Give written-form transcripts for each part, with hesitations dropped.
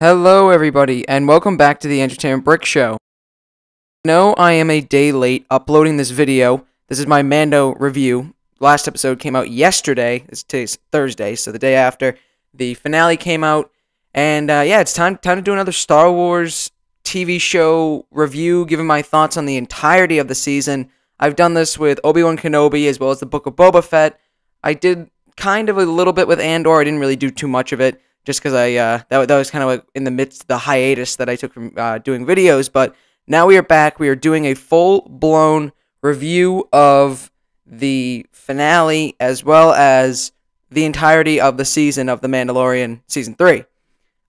Hello, everybody, and welcome back to the Entertainment Brick Show. I know I am a day late uploading this video. This is my Mando review. Last episode came out yesterday. Today's Thursday, so the day after the finale came out. And yeah, it's time to do another Star Wars TV show review, giving my thoughts on the entirety of the season. I've done this with Obi-Wan Kenobi as well as the Book of Boba Fett. I did kind of a little bit with Andor. I didn't really do too much of it, just because that was kind of like in the midst of the hiatus that I took from doing videos. But now we are back. We are doing a full-blown review of the finale as well as the entirety of the season of The Mandalorian Season 3.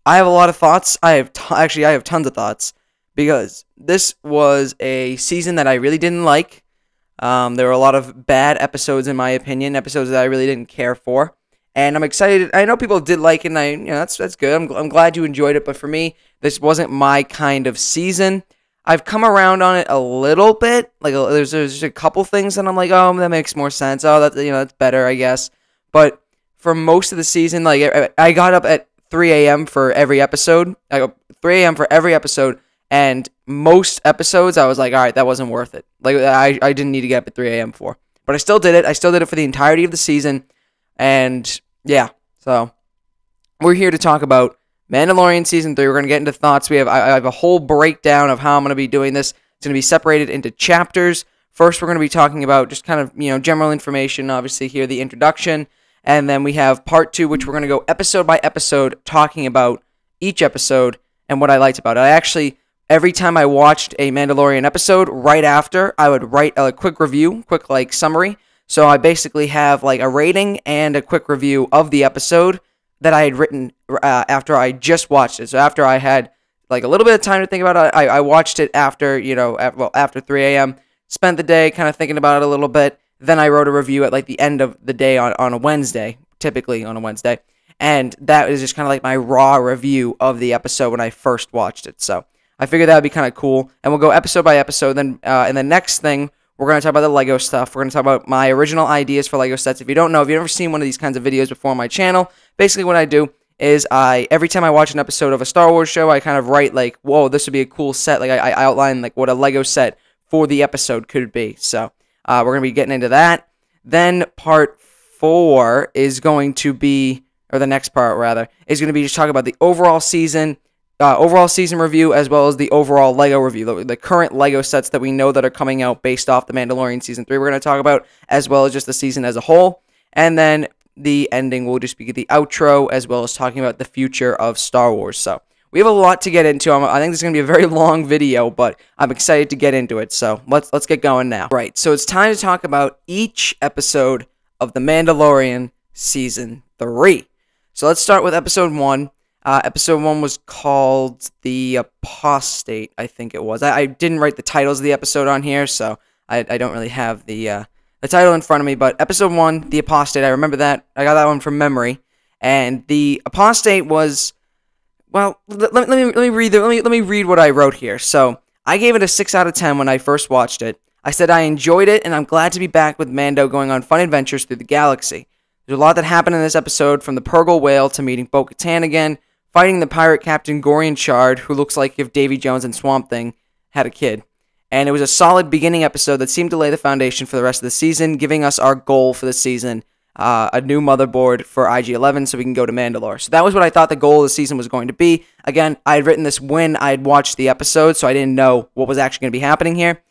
I have a lot of thoughts. I have tons of thoughts, because this was a season that I really didn't like. There were a lot of bad episodes, in my opinion, episodes that I really didn't care for. And I'm excited. I know people did like it, and that's good. I'm glad you enjoyed it, but for me, this wasn't my kind of season. I've come around on it a little bit. Like, there's just a couple things that I'm like, oh, that makes more sense. Oh, that's better, I guess. But for most of the season, like, I got up at 3 a.m. for every episode. I go 3 a.m. for every episode, and most episodes, I was like, all right, that wasn't worth it. Like, I didn't need to get up at 3 a.m. for. But I still did it. I still did it for the entirety of the season. And yeah, so we're here to talk about Mandalorian Season 3. We're going to get into thoughts. I have a whole breakdown of how I'm going to be doing this. It's going to be separated into chapters. First, we're going to be talking about just kind of, general information, obviously here, the introduction. And then we have part 2, which we're going to go episode by episode, talking about each episode and what I liked about it. Every time I watched a Mandalorian episode, right after, I would write a quick review, quick summary. So I basically have like a rating and a quick review of the episode that I had written after I just watched it. So after I had like a little bit of time to think about it, I watched it after, after 3 a.m., spent the day kind of thinking about it a little bit. Then I wrote a review at like the end of the day on a Wednesday, typically on a Wednesday. And that is just kind of like my raw review of the episode when I first watched it. So I figured that would be kind of cool. And we'll go episode by episode. Then and the next thing, we're going to talk about the Lego stuff. We're going to talk about my original ideas for Lego sets. If you don't know, if you've never seen one of these kinds of videos before on my channel, basically what I do is every time I watch an episode of a Star Wars show, I kind of write like, whoa, this would be a cool set. Like I outline like what a Lego set for the episode could be. So we're going to be getting into that. Then part 4 is going to be, or the next part rather, is going to be just talking about the overall season review, as well as the overall Lego review, the current Lego sets that we know that are coming out based off the Mandalorian Season 3 we're going to talk about, as well as just the season as a whole. And then the ending will just be the outro, as well as talking about the future of Star Wars. So we have a lot to get into. I think this is going to be a very long video, but I'm excited to get into it. So let's get going now. Right, so it's time to talk about each episode of The Mandalorian Season 3. So let's start with Episode 1. Episode 1 was called The Apostate, I think it was. I didn't write the titles of the episode on here, so I don't really have the title in front of me. But Episode 1, The Apostate, I remember that. I got that one from memory. And The Apostate was, well, let me read what I wrote here. So I gave it a 6 out of 10 when I first watched it. I said I enjoyed it, and I'm glad to be back with Mando going on fun adventures through the galaxy. There's a lot that happened in this episode, from the Purgle Whale to meeting Bo-Katan again, fighting the pirate captain Gorian Shard, who looks like if Davy Jones and Swamp Thing had a kid. And it was a solid beginning episode that seemed to lay the foundation for the rest of the season, giving us our goal for the season, a new motherboard for IG-11 so we can go to Mandalore. So that was what I thought the goal of the season was going to be. Again, I had written this when I had watched the episode, so I didn't know what was actually going to be happening here.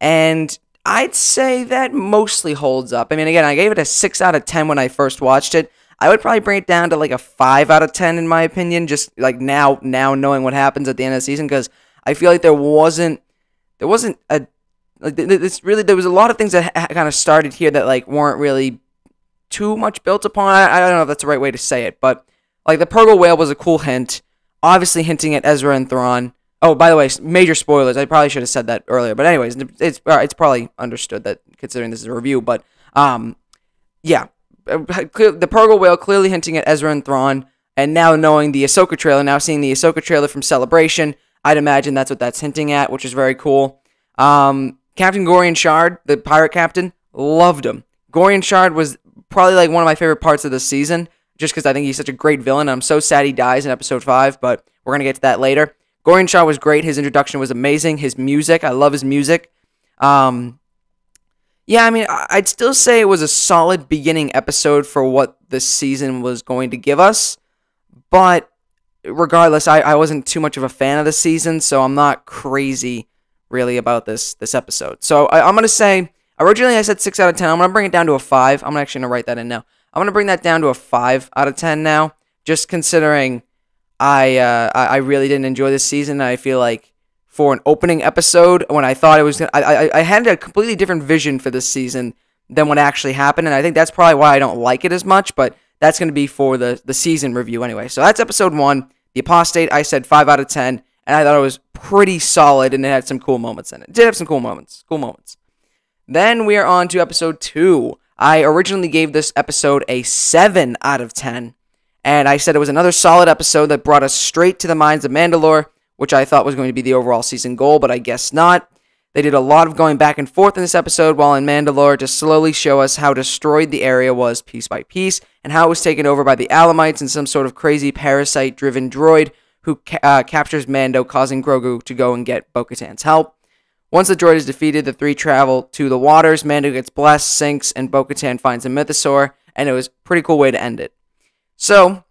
And I'd say that mostly holds up. I mean, again, I gave it a 6 out of 10 when I first watched it. I would probably bring it down to like a 5 out of 10 in my opinion, just like now knowing what happens at the end of the season, because I feel like there was a lot of things that kind of started here that like weren't really too much built upon. I don't know if that's the right way to say it, but like the Purgle Whale was a cool hint, obviously hinting at Ezra and Thrawn. Oh, by the way, major spoilers. I probably should have said that earlier, but anyways, it's probably understood that considering this is a review, but yeah. The Purgle Whale clearly hinting at Ezra and Thrawn, and now knowing the Ahsoka trailer, now seeing the Ahsoka trailer from Celebration, I'd imagine that's what that's hinting at, which is very cool. Captain Gorian Shard, the pirate captain, loved him. Gorian Shard was probably like one of my favorite parts of the season, just because I think he's such a great villain. I'm so sad he dies in Episode 5, but We're going to get to that later. Gorian Shaw was great. His introduction was amazing. His music, I love his music. Yeah, I mean, I'd still say it was a solid beginning episode for what the season was going to give us. But regardless, I wasn't too much of a fan of the season, so I'm not crazy really about this episode. So I'm going to say, originally I said 6 out of 10. I'm going to bring it down to a 5. I'm actually going to write that in now. I'm going to bring that down to a 5 out of 10 now, just considering I really didn't enjoy this season. I feel like for an opening episode, when I thought it was gonna, I had a completely different vision for this season than what actually happened, and I think that's probably why I don't like it as much, but that's going to be for the season review anyway. So that's episode 1, The Apostate. I said 5 out of 10, and I thought it was pretty solid, and it had some cool moments in it. It did have some cool moments. Then we are on to episode 2. I originally gave this episode a 7 out of 10, and I said it was another solid episode that brought us straight to the mines of Mandalore, which I thought was going to be the overall season goal, but I guess not. They did a lot of going back and forth in this episode while in Mandalore to slowly show us how destroyed the area was piece by piece, and how it was taken over by the Alamites and some sort of crazy parasite-driven droid who captures Mando, causing Grogu to go and get Bo-Katan's help. Once the droid is defeated, the three travel to the waters, Mando gets blessed, sinks, and Bo-Katan finds a mythosaur, and it was a pretty cool way to end it. So,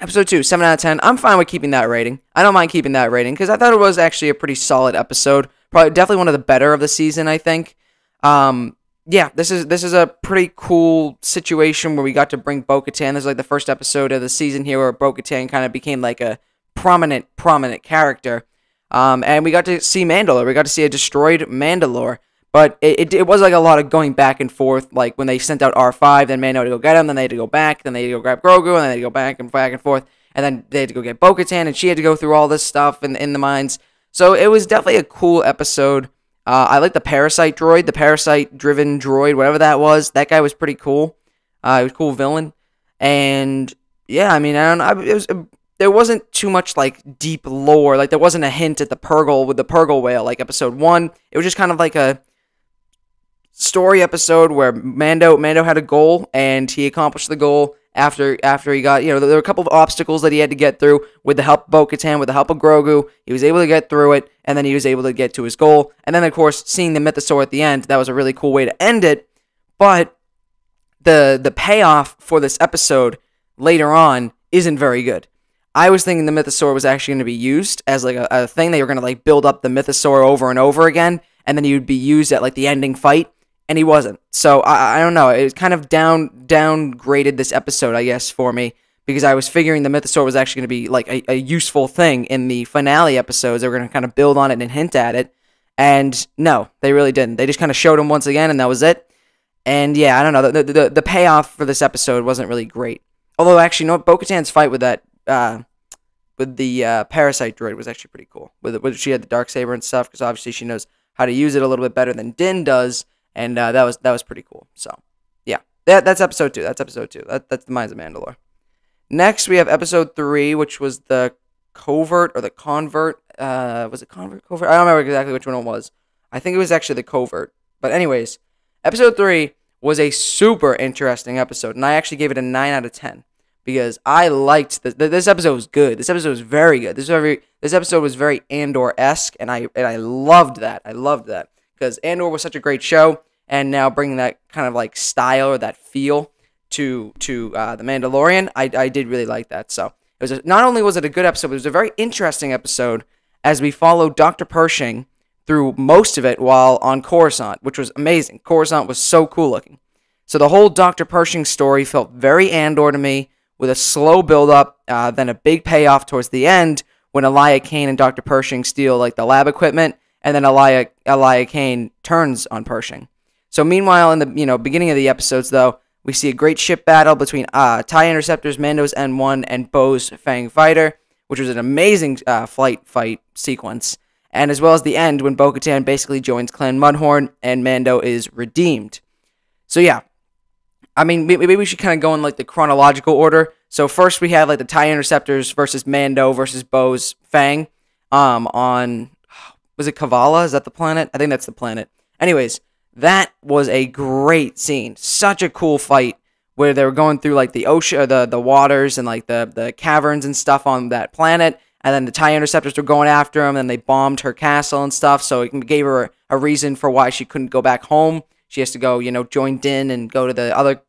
episode 2, 7 out of 10. I'm fine with keeping that rating. I don't mind keeping that rating, because I thought it was actually a pretty solid episode. Probably definitely one of the better of the season, I think. Yeah, this is a pretty cool situation where we got to bring Bo-Katan. This is like the first episode of the season here where Bo-Katan kind of became like a prominent character. And we got to see Mandalore. We got to see a destroyed Mandalore. But it was like a lot of going back and forth. Like when they sent out R5, then Mando had to go get him, then they had to go back, then they had to go grab Grogu, and then they had to go back and forth. And then they had to go get Bo-Katan, and she had to go through all this stuff in the mines. So it was definitely a cool episode. I like the parasite droid, the parasite-driven droid, whatever that was. That guy was pretty cool. He was a cool villain. And yeah, I mean, I don't know. There wasn't too much like deep lore. Like there wasn't a hint at the Purgle with the Purgle whale like episode 1. It was just kind of like a story episode where Mando had a goal and he accomplished the goal after he got, there were a couple of obstacles that he had to get through with the help of Bo-Katan, with the help of Grogu. He was able to get through it, and then he was able to get to his goal. And then, of course, seeing the mythosaur at the end, that was a really cool way to end it. But the payoff for this episode later on isn't very good. I was thinking the mythosaur was actually going to be used as like a thing that you're going to like build up the mythosaur over and over again, and then he would be used at like the ending fight. And he wasn't. So, I don't know. It kind of downgraded this episode, I guess, for me. Because I was figuring the mythosaur was actually going to be, like, a useful thing in the finale episodes. They were going to kind of build on it and hint at it. And, no, they really didn't. They just kind of showed him once again, and that was it. And, yeah, I don't know. The payoff for this episode wasn't really great. Although, actually, Bo-Katan's fight with that, with the parasite droid was actually pretty cool. With she had the Darksaber and stuff, because obviously she knows how to use it a little bit better than Din does. And that was pretty cool. So, yeah. That's episode 2. That's the Mines of Mandalore. Next, we have episode 3, which was the Covert, or the Convert. Was it Convert? Covert? I don't remember exactly which one it was. I think it was actually the Covert. But anyways, episode 3 was a super interesting episode. And I actually gave it a 9 out of 10. Because I liked this episode was good. This episode was very good. This episode was very Andor-esque. And I loved that. Because Andor was such a great show, and now bringing that kind of like style or that feel to the Mandalorian, I did really like that. So it was not only was it a good episode, but it was a very interesting episode as we followed Dr. Pershing through most of it while on Coruscant, which was amazing. Coruscant was so cool looking. So the whole Dr. Pershing story felt very Andor to me, with a slow build-up, then a big payoff towards the end when Elia Kane and Dr. Pershing steal like the lab equipment. And then Elia Kane turns on Pershing. So meanwhile, in the beginning of the episodes, though, we see a great ship battle between TIE Interceptors, Mando's N1, and Bo's Fang Fighter, which was an amazing fight sequence. And as well as the end, when Bo-Katan basically joins Clan Mudhorn, and Mando is redeemed. So yeah, I mean, maybe we should kind of go in like the chronological order. So first we have like the TIE Interceptors versus Mando versus Bo's Fang on... Was it Kavala? Is that the planet? I think that's the planet. Anyways, that was a great scene. Such a cool fight where they were going through like the ocean, the waters, and like the caverns and stuff on that planet. and then the TIE interceptors were going after him, and they bombed her castle and stuff, so it gave her a reason for why she couldn't go back home. She has to go, join Din and go to the other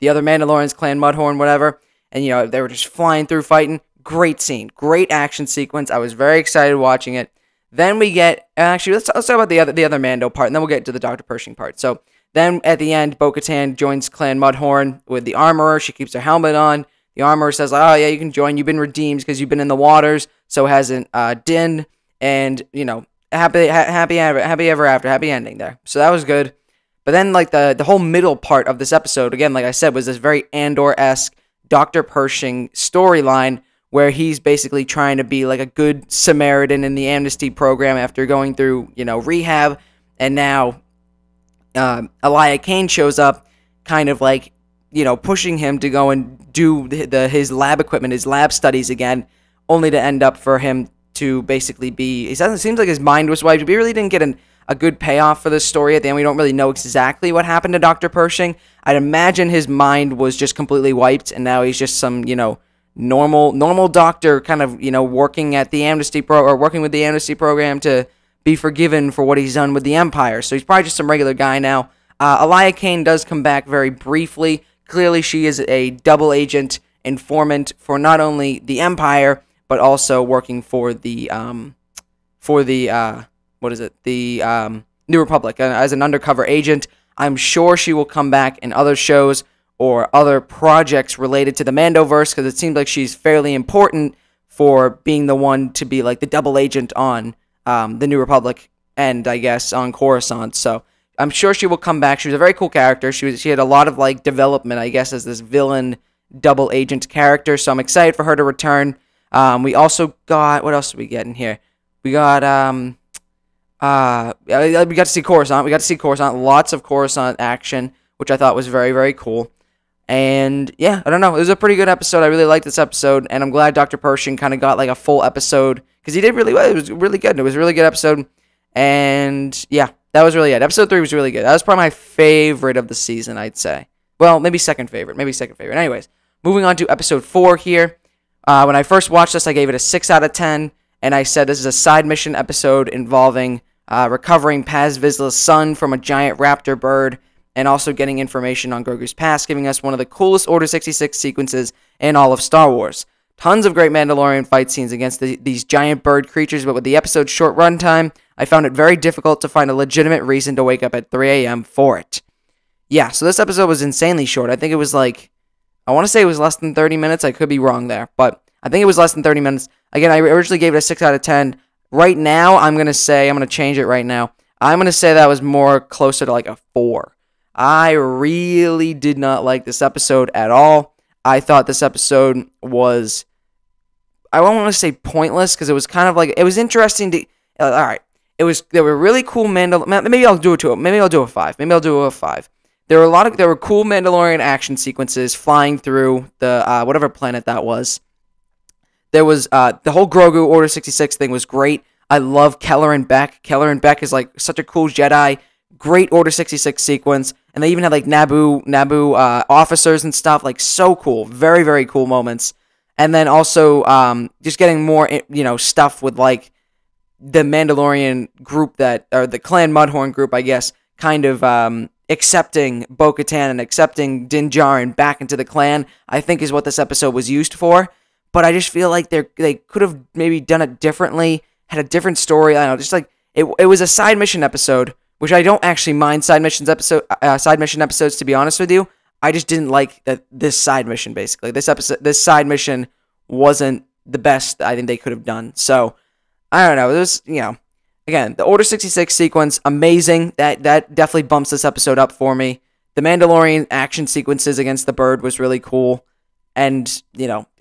Mandalorians, Clan Mudhorn, whatever. And, they were just flying through fighting. Great scene. Great action sequence. I was very excited watching it. Then we get... Actually, let's talk about the other Mando part, and then we'll get to the Dr. Pershing part. So, then at the end, Bo-Katan joins Clan Mudhorn with the Armorer. She keeps her helmet on. The Armorer says, oh, yeah, you can join. You've been redeemed because you've been in the waters. So hasn't Din. And, happy ever after. Happy ending there. So that was good. But then, the whole middle part of this episode, again, like I said, was this very Andor-esque Dr. Pershing storyline where he's basically trying to be like a good Samaritan in the amnesty program after going through, rehab. And now Elia Kane shows up kind of pushing him to go and do his lab equipment, his lab studies again, only to end up for him to basically be... It seems like his mind was wiped. We really didn't get a good payoff for this story at the end. We don't really know exactly what happened to Dr. Pershing. I'd imagine his mind was just completely wiped, and now he's just some, normal doctor kind of, working at the amnesty working with the amnesty program to be forgiven for what he's done with the Empire. So he's probably just some regular guy now. Elia Kane does come back very briefly. Clearly, she is a double agent informant for not only the Empire, but also working for the New Republic as an undercover agent. I'm sure she will come back in other shows or other projects related to the Mandoverse, because it seems like she's fairly important for being the one to be like the double agent on the New Republic and I guess on Coruscant. So I'm sure she will come back. She was a very cool character. She had a lot of development, I guess, as this villain double agent character. So I'm excited for her to return. We also got, what else did we get in here? We got we got to see Coruscant. We got to see Coruscant. Lots of Coruscant action, which I thought was very, very cool. And yeah, I don't know. It was a pretty good episode. I really liked this episode, and I'm glad Dr. Pershing kind of got a full episode because he did really well. It was really good. It was a really good episode, and yeah, that was really it. Episode 3 was really good. That was probably my favorite of the season, I'd say. Well, maybe second favorite. Anyways, moving on to episode 4 here. When I first watched this, I gave it a 6 out of 10, and I said this is a side mission episode involving recovering Paz Vizsla's son from a giant raptor bird, and also getting information on Grogu's past, giving us one of the coolest Order 66 sequences in all of Star Wars. Tons of great Mandalorian fight scenes against these giant bird creatures, but with the episode's short runtime, I found it very difficult to find a legitimate reason to wake up at 3 a.m. for it. Yeah, so this episode was insanely short. I think it was I want to say it was less than 30 minutes. I could be wrong there, but I think it was less than 30 minutes. Again, I originally gave it a 6 out of 10. Right now, I'm going to change it right now. I'm going to say that was more closer to a 4. I really did not like this episode at all. I thought this episode was, I don't want to say pointless, because it was kind of it was interesting to, alright, there were really cool maybe I'll do a 5. There were cool Mandalorian action sequences flying through the, whatever planet that was. There was, the whole Grogu Order 66 thing was great. I love Kelleran Beck. Kelleran Beck is such a cool Jedi. Great Order 66 sequence. And they even had Naboo officers and stuff. So cool. Very, very cool moments. And then also just getting more, stuff with the Mandalorian group or the Clan Mudhorn group, I guess, kind of accepting Bo-Katan and accepting Din Djarin back into the clan, I think is what this episode was used for. But I just feel like they could have maybe done it differently, had a different story. I don't know, just it was a side mission episode, which I don't actually mind side mission episodes, to be honest with you. I just didn't like this side mission, basically. This side mission wasn't the best I think they could have done. So, I don't know. It was, again, the Order 66 sequence, amazing. That definitely bumps this episode up for me. The Mandalorian action sequences against the bird was really cool. And,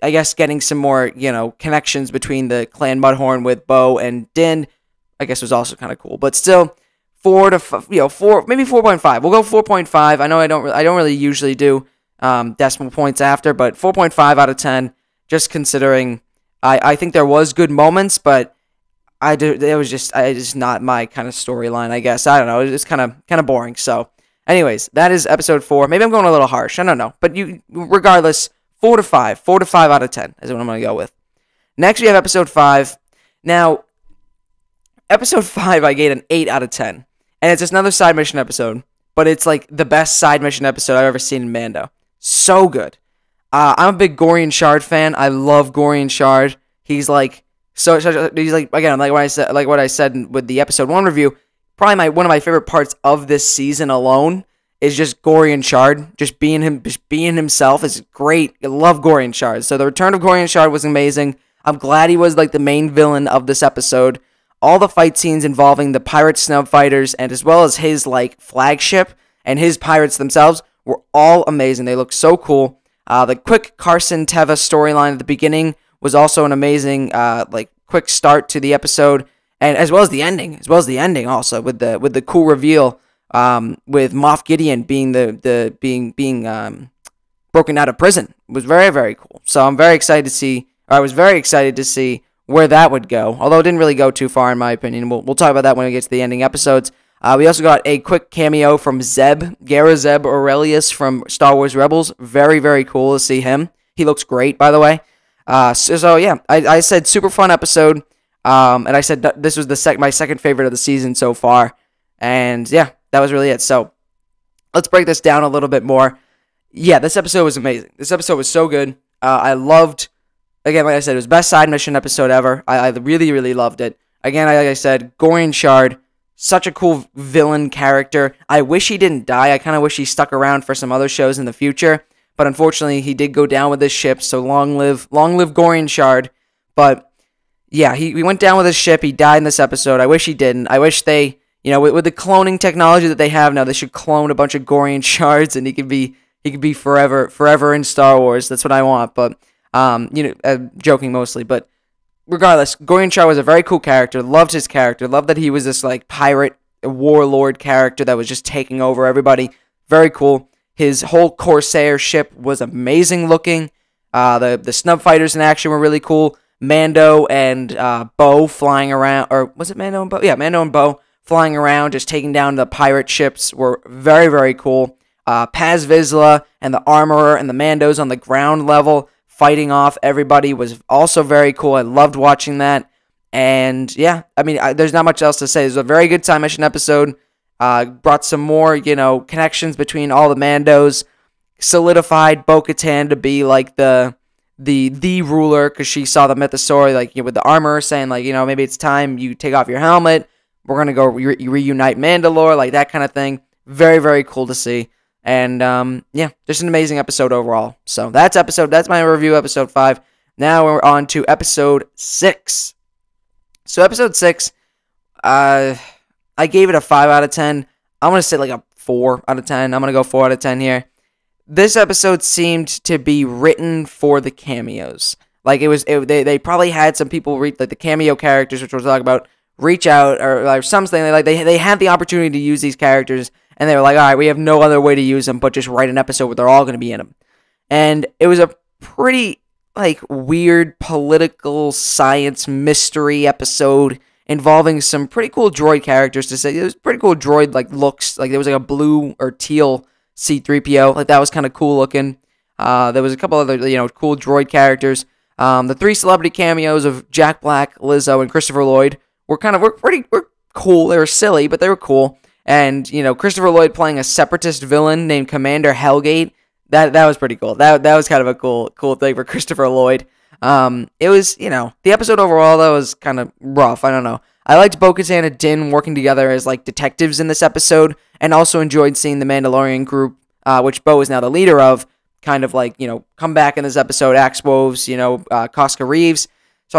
I guess getting some more, connections between the Clan Mudhorn with Bo and Din, I guess was also kind of cool. But still, 4 to 4, maybe 4.5. We'll go 4.5. I know I don't really usually do decimal points after, but 4.5 out of 10. Just considering, I think there was good moments, but it was just not my kind of storyline. I guess I don't know. It was just kind of boring. So, anyways, that is episode 4. Maybe I'm going a little harsh. I don't know, but regardless, 4 to 5 out of 10 is what I'm going to go with. Next, we have episode 5. Now, episode 5, I gave an 8 out of 10. And it's just another side mission episode. But it's like the best side mission episode I've ever seen in Mando. So good. I'm a big Gorian Shard fan. I love Gorian Shard. He's like, he's like, again, like what I said with the episode 1 review, probably one of my favorite parts of this season alone is just Gorian Shard. Just being himself is great. I love Gorian Shard. So the return of Gorian Shard was amazing. I'm glad he was like the main villain of this episode. All the fight scenes involving the pirate snub fighters and as well as his like flagship and his pirates themselves were all amazing. They look so cool. The quick Carson Teva storyline at the beginning was also an amazing like quick start to the episode, and as well as the ending also with the cool reveal with Moff Gideon being being broken out of prison. It was very, very cool. So I was very excited to see where that would go, although it didn't really go too far in my opinion. We'll talk about that when we get to the ending episodes. We also got a quick cameo from Gara Zeb Aurelius from Star Wars Rebels. Very, very cool to see him. He looks great, by the way. So yeah, I said super fun episode, and I said this was my second favorite of the season so far, and yeah, that was really it. So let's break this down a little bit more. Yeah, this episode was amazing. This episode was so good. I loved, again, like I said, it was best side mission episode ever. I really, really loved it. Again, like I said, Gorian Shard, such a cool villain character. I wish he didn't die. I kind of wish he stuck around for some other shows in the future. But unfortunately, he did go down with his ship, so long live Gorian Shard. But yeah, he went down with his ship. He died in this episode. I wish he didn't. I wish they, with the cloning technology that they have now, they should clone a bunch of Gorian Shards, and he could be forever in Star Wars. That's what I want. But joking mostly, but regardless, Gorian Shard was a very cool character. Loved his character. Loved that he was this like pirate warlord character that was just taking over everybody. Very cool. His whole Corsair ship was amazing looking. The snub fighters in action were really cool. Mando and Bo flying around, or was it Mando and Bo? Yeah, Mando and Bo flying around, just taking down the pirate ships were very, very cool. Paz Vizsla and the Armorer and the Mandos on the ground level fighting off everybody was also very cool. I loved watching that. And yeah, I mean, there's not much else to say. It was a very good time mission episode. Brought some more, connections between all the Mandos. Solidified Bo-Katan to be like the ruler, because she saw the mythosaur, like with the armor saying like, maybe it's time you take off your helmet. We're gonna go reunite Mandalore, like that kind of thing. Very, very cool to see. And yeah, just an amazing episode overall. So that's my review, episode 5. Now we're on to episode 6. So episode 6, I gave it a 5 out of 10. I'm going to say like a 4 out of 10. I'm going to go 4 out of 10 here. This episode seemed to be written for the cameos. Like they probably had some people read, like the cameo characters, which we'll talk about, reach out or something. They had the opportunity to use these characters, and they were like, all right, we have no other way to use them but just write an episode where they're all going to be in them. And it was a pretty like weird political science mystery episode involving some pretty cool droid characters, to say. It was pretty cool droid like looks. Like there was like a blue or teal C-3PO. Like that was kind of cool looking. There was a couple other cool droid characters. The 3 celebrity cameos of Jack Black, Lizzo, and Christopher Lloyd were cool. They were silly, but they were cool. And Christopher Lloyd playing a separatist villain named Commander Hellgate. That was pretty cool. That was kind of a cool thing for Christopher Lloyd. It was, the episode overall, though, was kind of rough. I don't know. I liked Bo-Katan and Din working together as, like, detectives in this episode, and also enjoyed seeing the Mandalorian group, which Bo is now the leader of, kind of, like, come back in this episode, Axe Woves, Cosca Reeves. So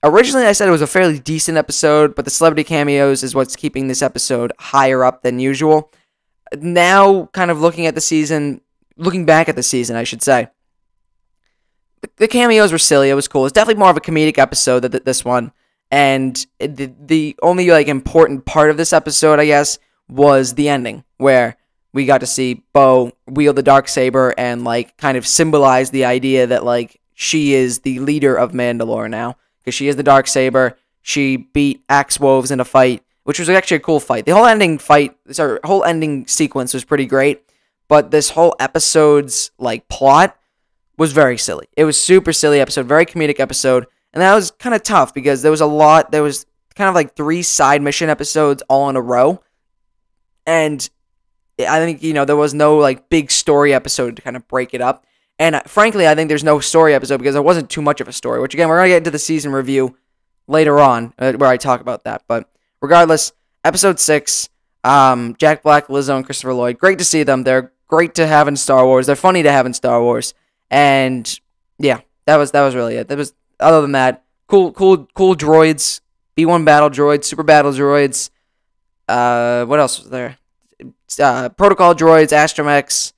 originally I said it was a fairly decent episode, but the celebrity cameos is what's keeping this episode higher up than usual. Now, kind of looking back at the season, I should say, the cameos were silly. It was cool. It's definitely more of a comedic episode than this one. And the only like important part of this episode, I guess, was the ending, where we got to see Bo wield the Darksaber and like kind of symbolize the idea that like she is the leader of Mandalore now, because she is the Darksaber. She beat Axe Woves in a fight, which was actually a cool fight. The whole ending sequence was pretty great, but this whole episode's like plot was very silly. It was super silly episode, very comedic episode, And that was kind of tough because there was kind of like 3 side mission episodes all in a row. And I think, there was no like big story episode to kind of break it up. And frankly, I think there's no story episode because there wasn't too much of a story, which again, we're going to get into the season review later on where I talk about that. But regardless, episode 6, Jack Black, Lizzo, and Christopher Lloyd, great to see them. They're great to have in Star Wars. They're funny to have in Star Wars. And yeah, that was really it. Other than that, cool droids, B1 battle droids, super battle droids. What else was there? Protocol droids, astromechs.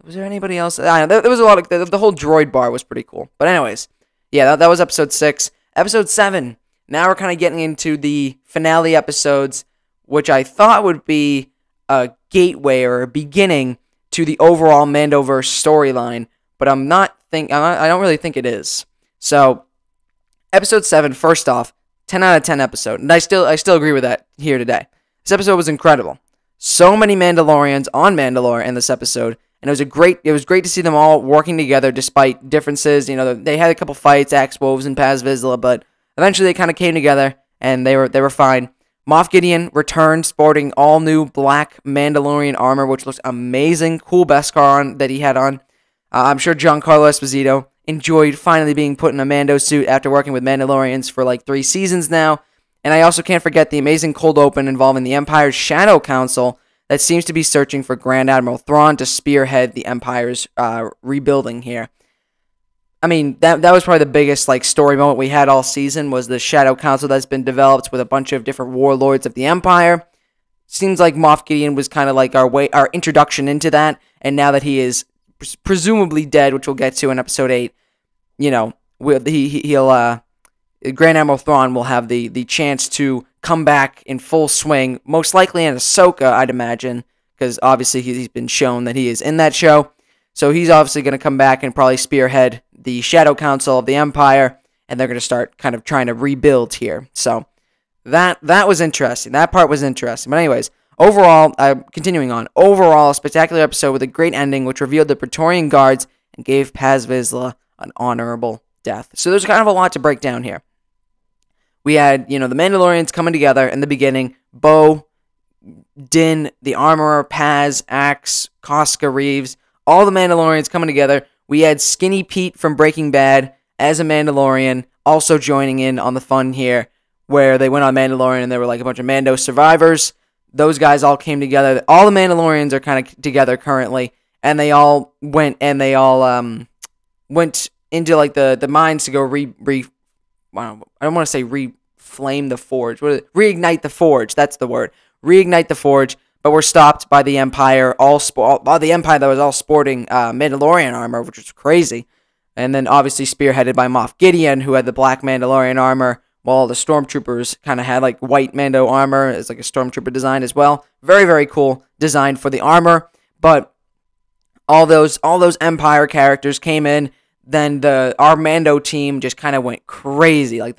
Was there anybody else? I don't know, there was a lot of the whole droid bar was pretty cool. But anyways, yeah, that was episode 6. Episode 7. Now we're kind of getting into the finale episodes, which I thought would be a gateway or a beginning to the overall Mandoverse storyline, but I don't really think it is. So, episode 7, first off, 10 out of 10 episode, and I still agree with that here today. This episode was incredible. So many Mandalorians on Mandalore in this episode, and it was great to see them all working together despite differences. They had a couple fights, Axe Wolves and Paz Vizsla, but eventually they kind of came together and they were fine. Moff Gideon returned sporting all new black Mandalorian armor, which looks amazing. Cool Beskar that he had on. I'm sure Giancarlo Esposito enjoyed finally being put in a Mando suit after working with Mandalorians for like 3 seasons now. And I also can't forget the amazing cold open involving the Empire's Shadow Council that seems to be searching for Grand Admiral Thrawn to spearhead the Empire's rebuilding here. I mean, that was probably the biggest like story moment we had all season was the Shadow Council that's been developed with a bunch of different warlords of the Empire. Seems like Moff Gideon was kind of like our introduction into that, and now that he is presumably dead, which we'll get to in episode 8, Grand Admiral Thrawn will have the chance to come back in full swing, most likely in Ahsoka, I'd imagine, because obviously he's been shown that he is in that show. So he's obviously going to come back and probably spearhead the Shadow Council of the Empire, and they're going to start kind of trying to rebuild here. So that was interesting. That part was interesting. But anyways, overall, continuing on, overall, a spectacular episode with a great ending, which revealed the Praetorian Guards and gave Paz Vizsla an honorable death. So there's kind of a lot to break down here. We had, the Mandalorians coming together in the beginning. Bo, Din, the Armorer, Paz, Axe, Koska, Reeves, all the Mandalorians coming together. We had Skinny Pete from Breaking Bad as a Mandalorian also joining in on the fun here, where they went on Mandalorian and there were like a bunch of Mando survivors. Those guys all came together. All the Mandalorians are kind of together currently, and they all went into like the mines to go I don't want to say reflame the forge. Reignite the forge. That's the word. Reignite the forge. But we're stopped by the Empire. The Empire that was all sporting Mandalorian armor, which was crazy. And then obviously spearheaded by Moff Gideon, who had the black Mandalorian armor, while the stormtroopers kind of had like white Mando armor as like a stormtrooper design as well. Very, very cool design for the armor. But all those Empire characters came in. Then our Mando team just kind of went crazy. Like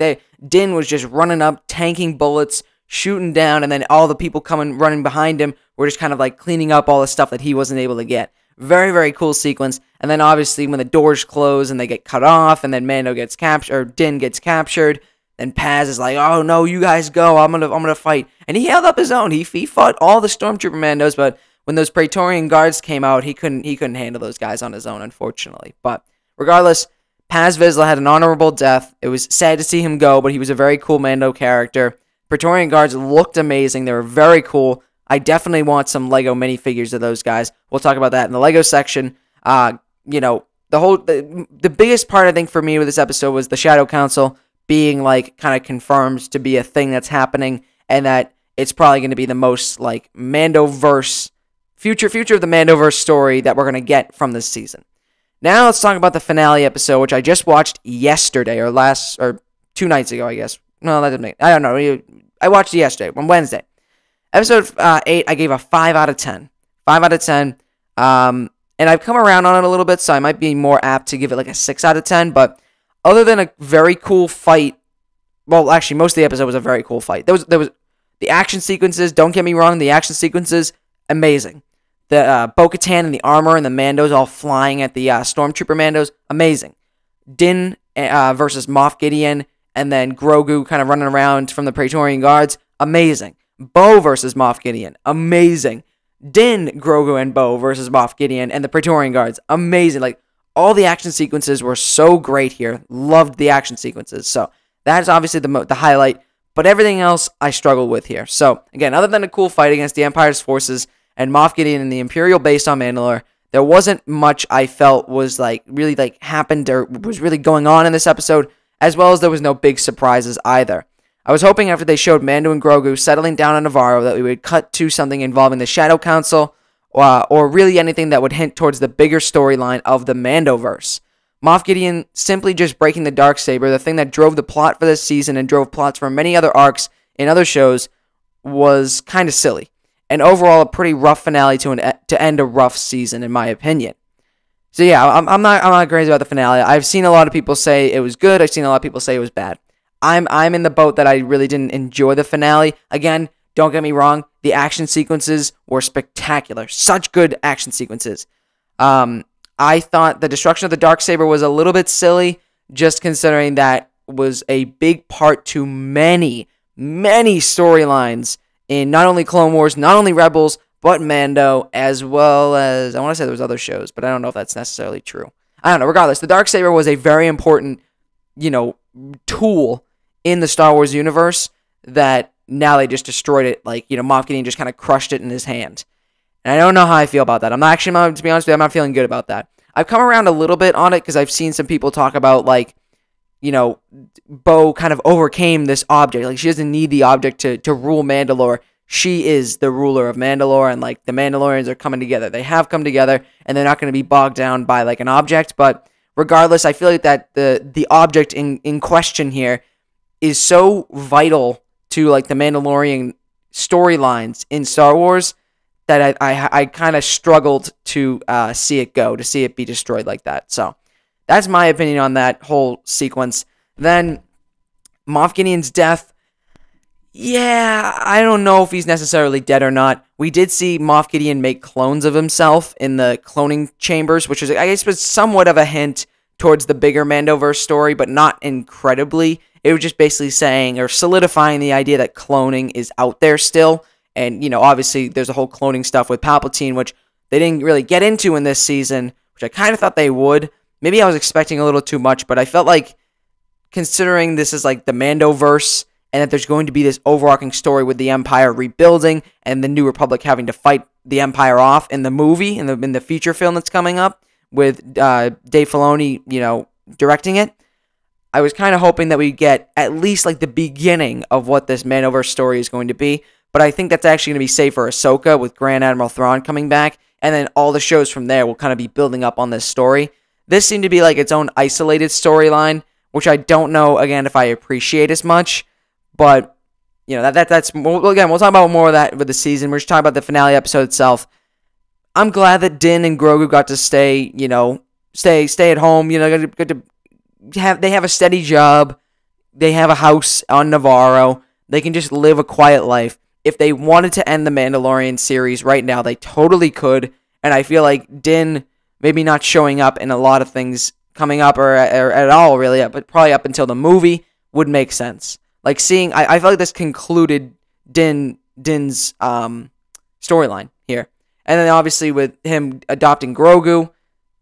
Din was just running up, tanking bullets, shooting down, and then all the people running behind him were just kind of like cleaning up all the stuff that he wasn't able to get. Very, very cool sequence. And then obviously when the doors close and they get cut off, and then Mando gets captured, or Din gets captured, then Paz is like, "Oh no, you guys go. I'm gonna fight." And he held up his own. He fought all the stormtrooper Mandos, but when those Praetorian Guards came out, he couldn't handle those guys on his own, unfortunately. But regardless, Paz Vizsla had an honorable death. It was sad to see him go, but he was a very cool Mando character. Praetorian Guards looked amazing. They were very cool. I definitely want some Lego minifigures of those guys. We'll talk about that in the Lego section. The biggest part, I think, for me with this episode was the Shadow Council being, like, kind of confirmed to be a thing that's happening, and that it's probably going to be the most, like, Mandoverse, future of the Mandoverse story that we're going to get from this season. Now let's talk about the finale episode, which I just watched yesterday, or 2 nights ago, I guess. No, that didn't make... I don't know. I watched it yesterday, on Wednesday. Episode 8, I gave a 5 out of 10. 5 out of 10. And I've come around on it a little bit, so I might be more apt to give it like a 6 out of 10. But other than a very cool fight... Well, actually, most of the episode was a very cool fight. There was the action sequences, don't get me wrong, the action sequences, amazing. The Bo-Katan and the armor and the Mandos all flying at the Stormtrooper Mandos, amazing. Din versus Moff Gideon and then Grogu kind of running around from the Praetorian Guards, amazing. Bo versus Moff Gideon, amazing. Din, Grogu, and Bo versus Moff Gideon and the Praetorian Guards, amazing. Like, all the action sequences were so great here. Loved the action sequences. So that is obviously the highlight. But everything else I struggled with here. So again, other than a cool fight against the Empire's forces and Moff Gideon and the Imperial base on Mandalore, there wasn't much I felt was really happened or was really going on in this episode, as well as there was no big surprises either. I was hoping after they showed Mando and Grogu settling down on Navarro that we would cut to something involving the Shadow Council, or really anything that would hint towards the bigger storyline of the Mandoverse. Moff Gideon simply just breaking the Darksaber, the thing that drove the plot for this season and drove plots for many other arcs in other shows, was kind of silly. And overall, a pretty rough finale to end a rough season, in my opinion. So yeah, I'm not crazy about the finale. I've seen a lot of people say it was good. I've seen a lot of people say it was bad. I'm in the boat that I really didn't enjoy the finale. Again, don't get me wrong, the action sequences were spectacular. Such good action sequences. I thought the destruction of the Darksaber was a little bit silly, just considering that was a big part to many, many storylines in not only Clone Wars, not only Rebels, but Mando, as well as, I want to say there was other shows, but I don't know if that's necessarily true. I don't know. Regardless, the Darksaber was a very important, tool in the Star Wars universe that now they just destroyed it. Moff Gideon just kind of crushed it in his hand. And I don't know how I feel about that. To be honest with you, I'm not feeling good about that. I've come around a little bit on it because I've seen some people talk about, Bo kind of overcame this object. Like, she doesn't need the object to rule Mandalore. She is the ruler of Mandalore, and, the Mandalorians are coming together. They have come together, and they're not going to be bogged down by, an object. But regardless, I feel like that the object in question here is so vital to, the Mandalorian storylines in Star Wars that I kind of struggled to see it go, to see it be destroyed like that. So that's my opinion on that whole sequence. Then Moff Gideon's death. Yeah, I don't know if he's necessarily dead or not. We did see Moff Gideon make clones of himself in the cloning chambers, which I guess was somewhat of a hint towards the bigger Mandoverse story, but not incredibly. It was just basically saying or solidifying the idea that cloning is out there still. And, obviously there's a whole cloning stuff with Palpatine, which they didn't really get into in this season, which I kind of thought they would. Maybe I was expecting a little too much, but I felt like, considering this is the Mandoverse, and that there's going to be this overarching story with the Empire rebuilding and the New Republic having to fight the Empire off in the movie, in the feature film that's coming up, with Dave Filoni, directing it, I was kind of hoping that we'd get at least, the beginning of what this Mandoverse story is going to be. But I think that's actually going to be safe for Ahsoka with Grand Admiral Thrawn coming back, and then all the shows from there will kind of be building up on this story. This seemed to be its own isolated storyline, which I don't know, again, if I appreciate as much. But, that's, again, we'll talk about more of that with the season. We're just talking about the finale episode itself. I'm glad that Din and Grogu got to stay at home, they have a steady job. They have a house on Navarro. They can just live a quiet life. If they wanted to end the Mandalorian series right now, they totally could. And I feel like Din maybe not showing up in a lot of things coming up or at all, really, but probably up until the movie would make sense. I feel like this concluded Din's storyline here. And then obviously with him adopting Grogu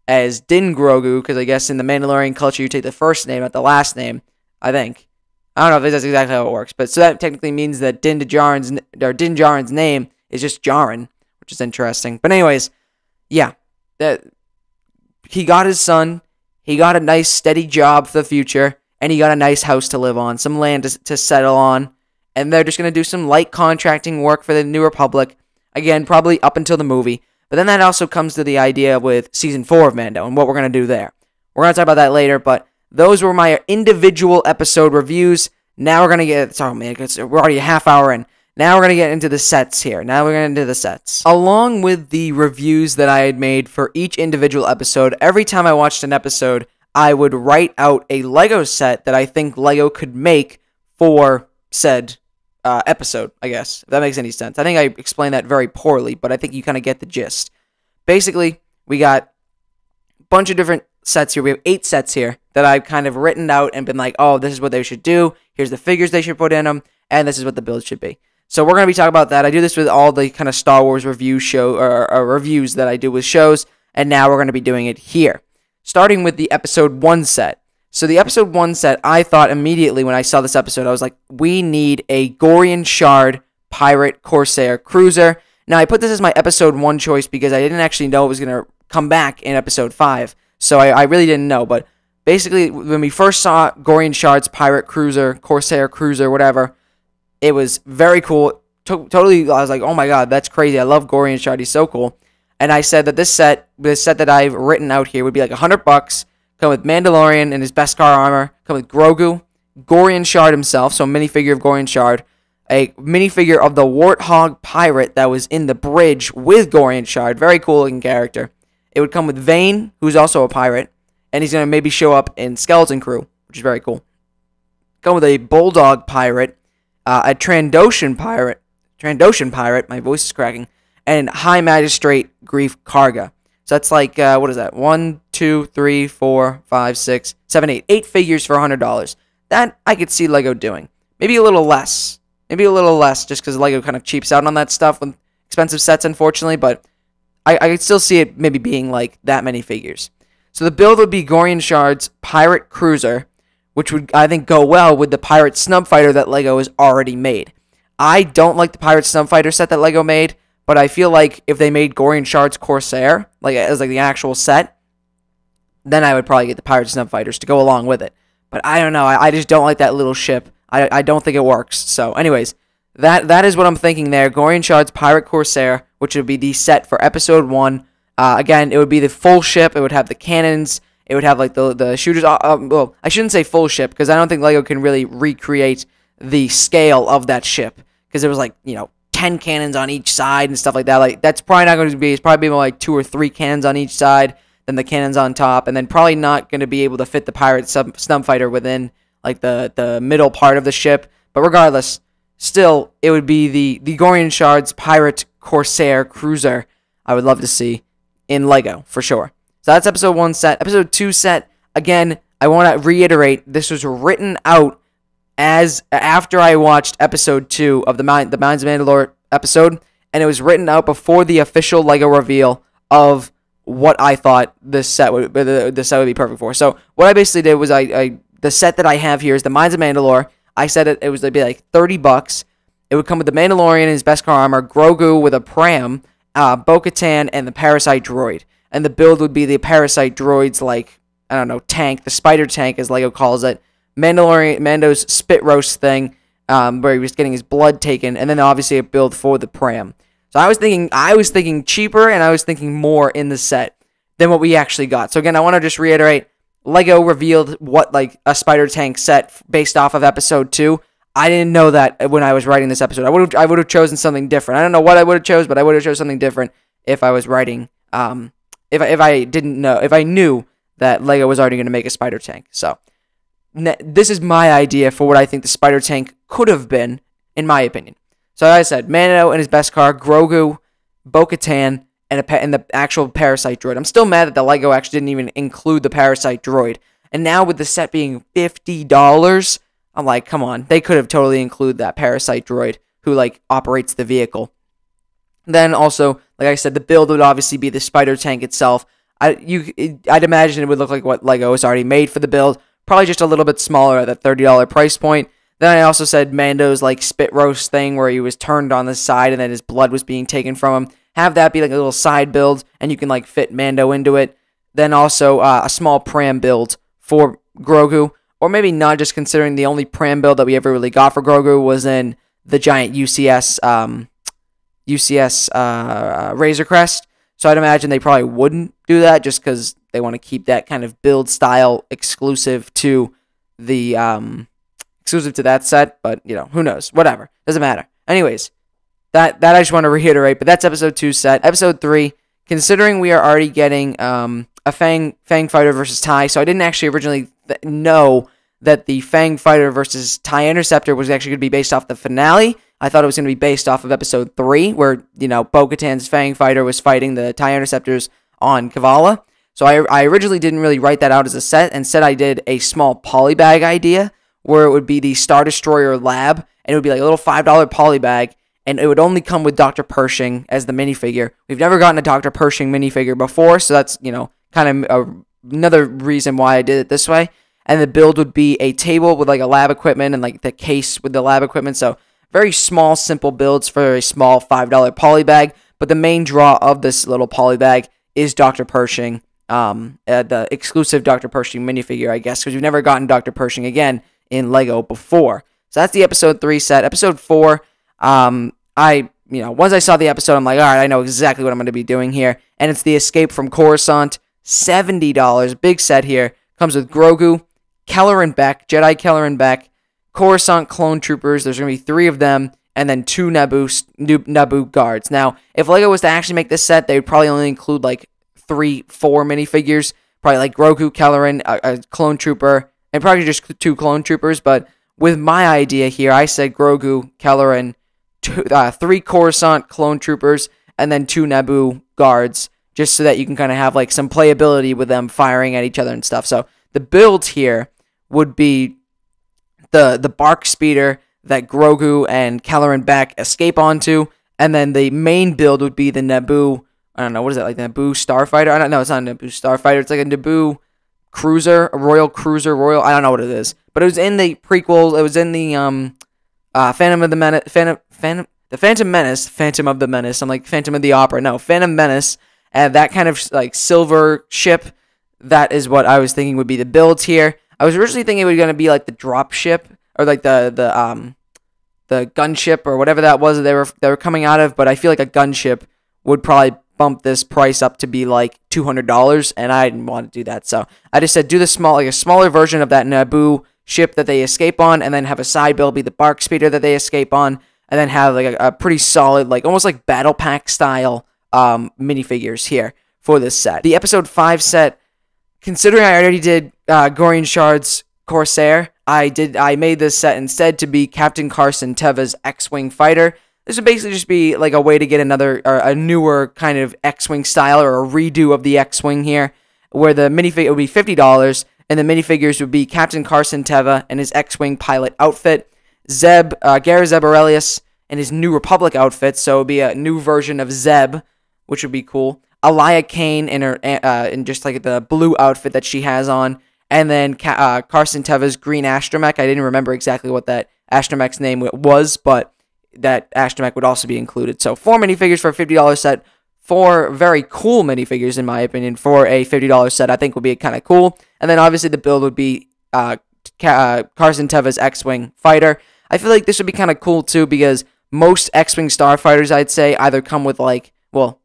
as Din Grogu, because I guess in the Mandalorian culture you take the first name, not the last name, I think. I don't know if that's exactly how it works, but so that technically means that Din Djarin's name is just Djarin, which is interesting. But anyways, yeah, that he got his son, he got a nice steady job for the future, and he got a nice house to live on, some land to settle on, and they're just going to do some light contracting work for the New Republic, again, probably up until the movie. But then that also comes to the idea with Season 4 of Mando and what we're going to do there. We're going to talk about that later, but those were my individual episode reviews. Now we're going to get... Sorry, man, we're already a half hour in. Now we're going to get into the sets here. Along with the reviews that I had made for each individual episode, every time I watched an episode, I would write out a Lego set that I think Lego could make for said episode, I guess, if that makes any sense. I think I explained that very poorly, but I think you kind of get the gist. Basically, we got a bunch of different sets here. We have 8 sets here that I've kind of written out and been like, oh, this is what they should do. Here's the figures they should put in them, and this is what the build should be. So we're going to be talking about that. I do this with all the kind of Star Wars review reviews that I do with shows, and now we're going to be doing it here. Starting with the Episode 1 set. So the Episode 1 set, I thought immediately when I saw this episode, I was like, we need a Gorian Shard Pirate Corsair Cruiser. Now, I put this as my Episode 1 choice because I didn't actually know it was going to come back in Episode 5. So I really didn't know. But basically, when we first saw Gorian Shard's Pirate Cruiser, Corsair Cruiser, whatever, it was very cool. Totally, I was like, oh my god, that's crazy. I love Gorian Shard. He's so cool. And I said that this set that I've written out here would be like $100. Come with Mandalorian in his Beskar armor. Come with Grogu, Gorian Shard himself, so a minifigure of Gorian Shard. A minifigure of the Warthog Pirate that was in the bridge with Gorian Shard. Very cool looking character. It would come with Vane, who's also a pirate. And he's going to maybe show up in Skeleton Crew, which is very cool. Come with a Bulldog Pirate. A Trandoshan Pirate, my voice is cracking. And High Magistrate Grief Karga. So that's like, what is that? 1, 2, 3, 4, 5, 6, 7, 8. 8 figures for $100. That I could see LEGO doing. Maybe a little less. Just because LEGO kind of cheaps out on that stuff with expensive sets, unfortunately. But I could still see it maybe being like that many figures. So the build would be Gorian Shard's Pirate Cruiser, which would, I think, go well with the Pirate Snub Fighter that LEGO has already made. I don't like the Pirate Snub Fighter set that LEGO made. But I feel like if they made Gorian Shard's Corsair, as the actual set, then I would probably get the Pirate Snub Fighters to go along with it. But I don't know. I just don't like that little ship. I don't think it works. So, anyways, that is what I'm thinking there. Gorian Shard's Pirate Corsair, which would be the set for Episode 1. Again, it would be the full ship. It would have the cannons. It would have like the shooters. Well, I shouldn't say full ship because I don't think LEGO can really recreate the scale of that ship because it was like 10 cannons on each side and stuff like that. Like that's probably not going to be. It's probably more like 2 or 3 cannons on each side, then the cannons on top, and then probably not going to be able to fit the pirate snub fighter within like the middle part of the ship. But regardless, still it would be the Gorian Shard's Pirate Corsair Cruiser. I would love to see in LEGO for sure. So that's Episode 1 set. Episode 2 set. Again, I want to reiterate this was written out as after I watched Episode 2 of the Mines of Mandalore episode, and it was written out before the official LEGO reveal of what I thought this set would be perfect for. So what I basically did was the set that I have here is the Mines of Mandalore. I said it would be like $30. It would come with the Mandalorian in his Beskar armor, Grogu with a pram, Bo-Katan, and the Parasite Droid. And the build would be the Parasite Droid's tank, the spider tank as LEGO calls it. Mando's spit roast thing, where he was getting his blood taken, and then obviously a build for the pram. So I was thinking cheaper, and I was thinking more in the set than what we actually got. So again, I want to just reiterate, LEGO revealed what like a spider tank set based off of Episode 2. I didn't know that when I was writing this episode. I would have chosen something different. I don't know what I would have chose, but I would have chosen something different if I was writing. If I knew that LEGO was already going to make a spider tank. So this is my idea for what I think the spider tank could have been, in my opinion. So as I said, Mando and his Beskar, Grogu, Bo-Katan, and the actual Parasite Droid. I'm still mad that the LEGO actually didn't even include the Parasite Droid. And now with the set being $50, I'm like, come on. They could have totally included that Parasite Droid who like operates the vehicle. Then also, like I said, the build would obviously be the spider tank itself. I'd imagine it would look like what LEGO has already made for the build. Probably just a little bit smaller at that $30 price point. Then I also said Mando's like spit roast thing where he was turned on the side and then his blood was being taken from him. Have that be like a little side build and you can like fit Mando into it. Then also a small pram build for Grogu. Or maybe not, just considering the only pram build that we ever really got for Grogu was in the giant UCS Razor Crest. So I'd imagine they probably wouldn't do that just because they want to keep that kind of build style exclusive to the that set. But who knows? Whatever, doesn't matter. Anyways, that I just want to reiterate. But that's Episode 2 set. Episode 3, considering we are already getting a Fang Fighter versus TIE, so I didn't actually originally know that the Fang Fighter versus TIE Interceptor was actually going to be based off the finale. I thought it was going to be based off of Episode 3, where, Bo-Katan's Fang Fighter was fighting the TIE Interceptors on Kavala. So I originally didn't really write that out as a set. Instead, I did a small polybag idea where it would be the Star Destroyer Lab, and it would be like a little $5 polybag, and it would only come with Dr. Pershing as the minifigure. We've never gotten a Dr. Pershing minifigure before, so that's, kind of another reason why I did it this way. And the build would be a table with like a lab equipment and like the case with the lab equipment. So very small, simple builds for a small $5 polybag. But the main draw of this little polybag is Dr. Pershing, the exclusive Dr. Pershing minifigure, I guess, because we've never gotten Dr. Pershing again in Lego before. So that's the episode 3 set. Episode 4, once I saw the episode, I'm like, all right, I know exactly what I'm going to be doing here. And it's the Escape from Coruscant, $70, big set here. Comes with Grogu, Keller and Beck, Jedi Keller and Beck, Coruscant clone troopers. There's going to be 3 of them, and then 2 Naboo guards. Now, if LEGO was to actually make this set, they would probably only include like 3-4 minifigures, probably like Grogu, Kelleran, a clone trooper, and probably just 2 clone troopers. But with my idea here, I said Grogu, Kelleran, 3 Coruscant clone troopers, and then 2 Naboo guards, just so that you can kind of have like some playability with them firing at each other and stuff. So the build here would be the bark speeder that Grogu and Kelleran Beck escape onto, and then the main build would be the Naboo, I don't know, what is it, like the Naboo Starfighter? I don't know, it's not a Naboo Starfighter, it's like a Naboo cruiser, a Royal Cruiser, I don't know what it is. But it was in the prequel, it was in the Phantom of the Menace, I'm like Phantom of the Opera, no, Phantom Menace, and that kind of like silver ship, that is what I was thinking would be the builds here. I was originally thinking it was going to be like the drop ship, or like the gunship, or whatever that was that they were coming out of, but I feel like a gunship would probably bump this price up to be like $200, and I didn't want to do that, so I just said do a smaller version of that Naboo ship that they escape on, and then have a side build be the bark speeder that they escape on, and then have like a pretty solid, like almost like battle pack style minifigures here for this set. The episode 5 set, considering I already did Gorian Shard's Corsair, I made this set instead to be Captain Carson Teva's X-Wing fighter. This would basically just be like a way to get a newer kind of X-Wing style, or a redo of the X-Wing here, where the minifigure would be $50, and the minifigures would be Captain Carson Teva and his X-Wing pilot outfit, Gara Zeb Orrelios and his New Republic outfit, so it would be a new version of Zeb, which would be cool. Alaya Kane in just like the blue outfit that she has on, and then Carson Teva's green astromech. I didn't remember exactly what that astromech's name was, but that astromech would also be included. So 4 minifigures for a $50 set, 4 very cool minifigures in my opinion for a $50 set. I think would be kind of cool. And then obviously the build would be Carson Teva's X-Wing fighter. I feel like this would be kind of cool too, because most X-Wing starfighters, I'd say, either come with like, well,